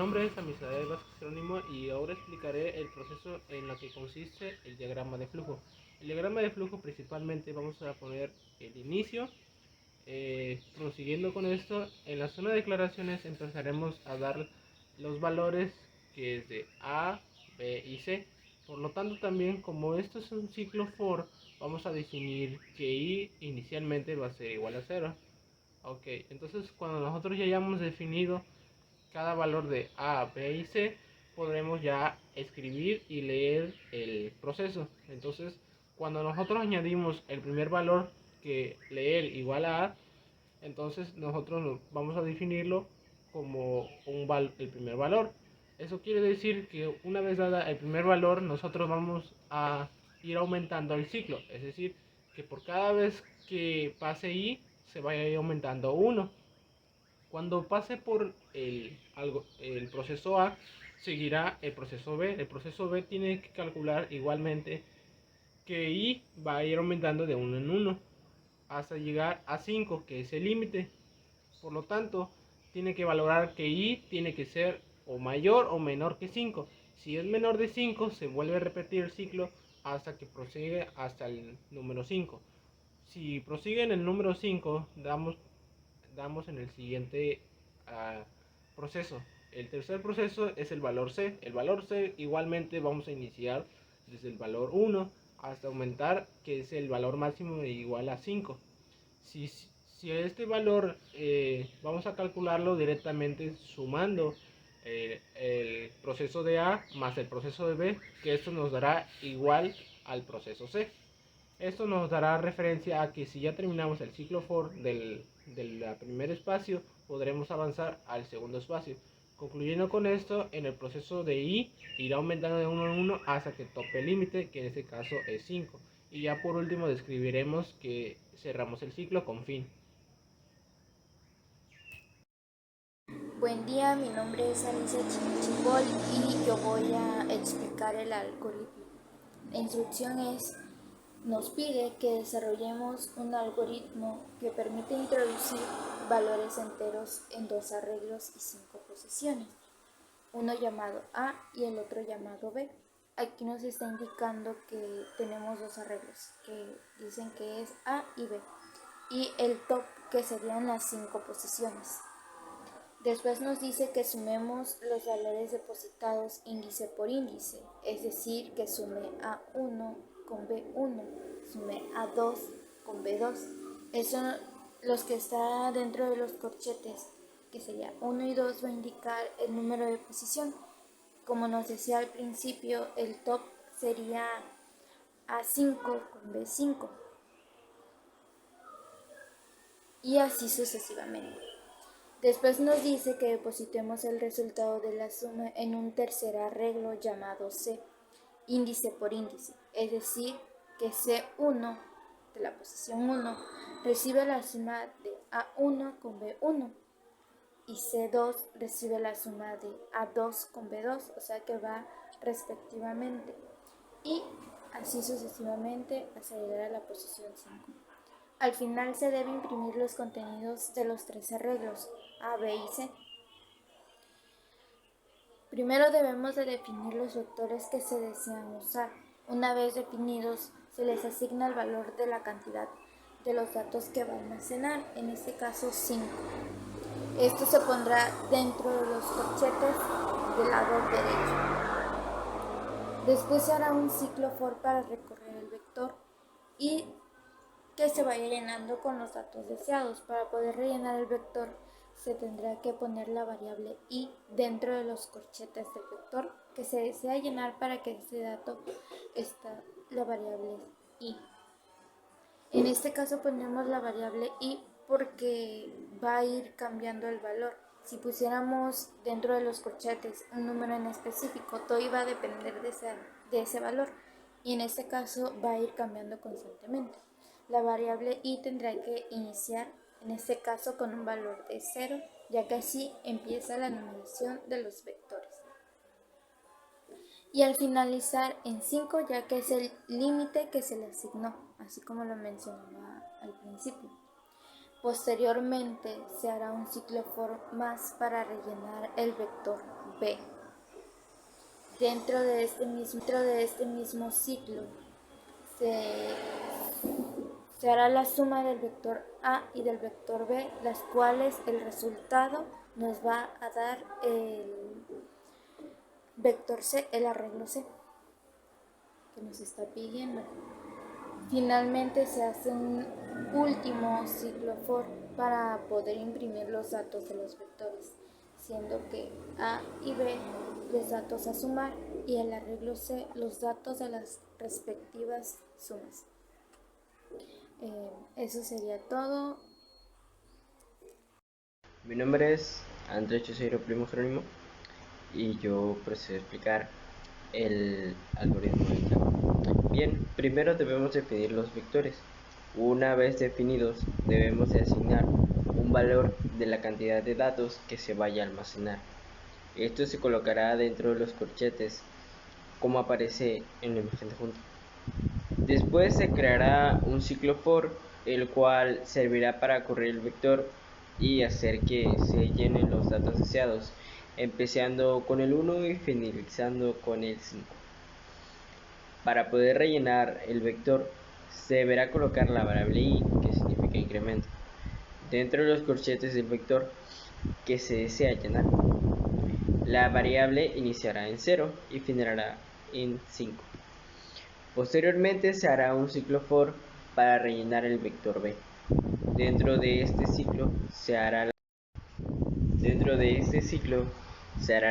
nombre es Amisael Vázquez Jerónimo y ahora explicaré el proceso en el que consiste el diagrama de flujo. El diagrama de flujo principalmente vamos a poner el inicio. Prosiguiendo con esto, en la zona de declaraciones empezaremos a dar los valores que es de A, B y C. Por lo tanto, también como esto es un ciclo for, vamos a definir que I inicialmente va a ser igual a 0. Ok, entonces cuando nosotros ya hayamos definido cada valor de A, B y C, podremos ya escribir y leer el proceso. Entonces, cuando nosotros añadimos el primer valor que leer igual a A, entonces nosotros vamos a definirlo como el primer valor. Eso quiere decir que una vez dada el primer valor, nosotros vamos a ir aumentando el ciclo. Es decir, que por cada vez que pase I, se vaya a ir aumentando 1. Cuando pase por el proceso A, seguirá el proceso B. El proceso B tiene que calcular igualmente que I va a ir aumentando de 1 en 1 hasta llegar a 5, que es el límite. Por lo tanto, tiene que valorar que I tiene que ser o mayor o menor que 5. Si es menor de 5, se vuelve a repetir el ciclo hasta que prosigue hasta el número 5. Si prosigue en el número 5, damos en el siguiente proceso. El tercer proceso es el valor C. El valor C igualmente vamos a iniciar desde el valor 1 hasta aumentar, que es el valor máximo de igual a 5. Si este valor vamos a calcularlo directamente sumando el proceso de A más el proceso de B, que esto nos dará igual al proceso C. Esto nos dará referencia a que si ya terminamos el ciclo for del primer espacio, podremos avanzar al segundo espacio. Concluyendo con esto, en el proceso de I irá aumentando de 1 en 1 hasta que tope el límite, que en este caso es 5. Y ya por último describiremos que cerramos el ciclo con fin. Buen día, mi nombre es Alicia Chimbol y yo voy a explicar el algoritmo. La instrucción nos pide que desarrollemos un algoritmo que permite introducir valores enteros en dos arreglos y 5 posiciones, uno llamado A y el otro llamado B. Aquí nos está indicando que tenemos dos arreglos que dicen que es A y B, y el top, que serían las 5 posiciones. Después nos dice que sumemos los valores depositados índice por índice, es decir, que sume A1 con B1, sume A2 con B2. Eso, los que está dentro de los corchetes, que sería 1 y 2, va a indicar el número de posición. Como nos decía al principio, el top sería A5 con B5 y así sucesivamente. Después nos dice que depositemos el resultado de la suma en un tercer arreglo llamado C, índice por índice, es decir, que C1 de la posición 1 recibe la suma de A1 con B1 y C2 recibe la suma de A2 con B2, o sea que va respectivamente, y así sucesivamente hasta llegar a la posición 5. Al final se debe imprimir los contenidos de los tres arreglos A, B y C. Primero debemos de definir los vectores que se desean usar. Una vez definidos, se les asigna el valor de la cantidad de los datos que va a almacenar, en este caso 5. Esto se pondrá dentro de los corchetes del lado derecho. Después se hará un ciclo for para recorrer el vector y que se vaya llenando con los datos deseados. Para poder rellenar el vector se tendrá que poner la variable i dentro de los corchetes del vector que se desea llenar. Para que ese dato está la variable i. En este caso ponemos la variable i porque va a ir cambiando el valor. Si pusiéramos dentro de los corchetes un número en específico, todo iba a depender de ese valor, y en este caso va a ir cambiando constantemente. La variable i tendrá que iniciar, en este caso, con un valor de 0, ya que así empieza la numeración de los vectores. Y al finalizar en 5, ya que es el límite que se le asignó, así como lo mencionaba al principio. Posteriormente se hará un ciclo for más para rellenar el vector B. Dentro de este mismo ciclo se hará la suma del vector A y del vector B, las cuales el resultado nos va a dar el vector C, el arreglo C que nos está pidiendo. Finalmente se hace un último ciclo for para poder imprimir los datos de los vectores, siendo que A y B los datos a sumar y el arreglo C los datos de las respectivas sumas. Eso sería todo. Mi nombre es Andrés Choseiro Primo Jerónimo y yo procedo a explicar el algoritmo del Java. Bien, primero debemos definir los vectores. Una vez definidos, debemos de asignar un valor de la cantidad de datos que se vaya a almacenar. Esto se colocará dentro de los corchetes, como aparece en la imagen de junto. Después se creará un ciclo for, el cual servirá para correr el vector y hacer que se llenen los datos deseados, empezando con el 1 y finalizando con el 5. Para poder rellenar el vector, se deberá colocar la variable i, que significa incremento, dentro de los corchetes del vector que se desea llenar. La variable iniciará en 0 y finalizará en 5. Posteriormente se hará un ciclo for para rellenar el vector b. Dentro de este ciclo se hará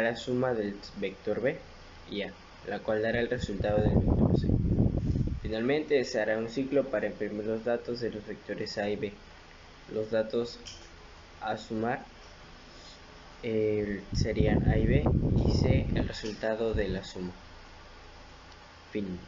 la suma del vector b y a, la cual dará el resultado del vector c. Finalmente se hará un ciclo para imprimir los datos de los vectores a y b. Los datos a sumar serían a y b y c el resultado de la suma. Fin.